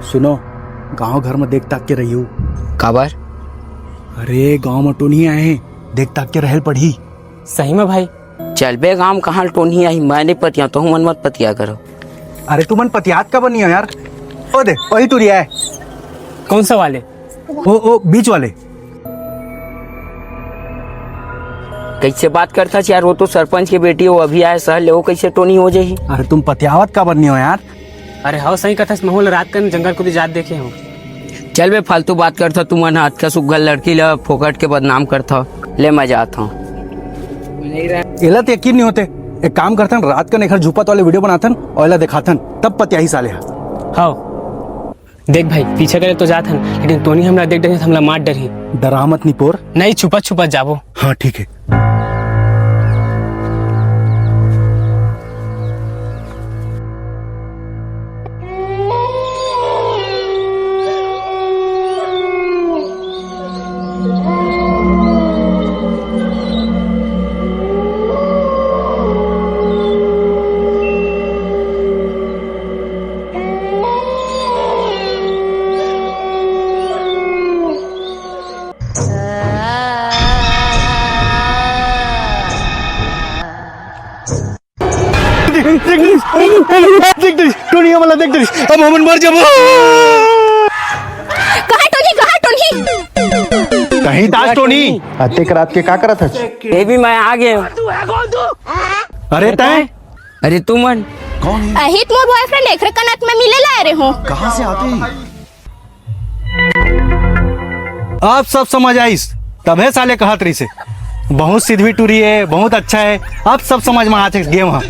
सुनो, गांव घर में देख ताक के रही हूँ। काबर? अरे गांव में टोनी आए हैं, देख ताक के रहल पड़ी। सही में भाई? चल बे गाँव कहाँ टोनी आई, मैं नहीं पतिया तो मन मत पतिया करो। अरे तू मन पतियात का बनी हो यार। ओ दे वही टूरिया है। कौन सा वाले? ओ बीच वाले। कैसे बात करता यार, वो तो सरपंच की बेटी हो, अभी आए शहर ले, वो कैसे टोनी हो जाही? अरे तुम पतियावत का बनी हो यार। अरे हाँ सही कथा, माहौल रात का जंगल को जात देखे हो। चल बे फालतू बात करता, तू मन हाथ का सुग्गल लड़की ला फोकट के बदनाम करता। ले मैं जाता हूँ। एला तो यकीन नहीं होते। एक काम करतन, रात का नेखर झुपत वाले वीडियो बनातन और एला दिखातन, तब पतियाही साले। हाँ देख भाई, पीछे करे तो जात हन, लेकिन टोनी हमरा देख डरे हमला मार डरी। डरा मत निपोर। नहीं, छुपा छुपा जाबो। हाँ ठीक है। टोनी वाला देख दे, अब हम मर जाबो। कहाँ टोनी? कहीं ताज टोनी अतेक रात के का करत है? ये भी मैं आ गया। अरे तय, अरे तू मन अहित मोर बॉयफ्रेंड एकरे कनक में मिले ला रहे हो। कहाँ से आते हैं? अब सब समझ आईस, तबे साले कहत रही से बहुत सीधी टूरी है, बहुत अच्छा है। अब सब समझ में आते गए वहाँ।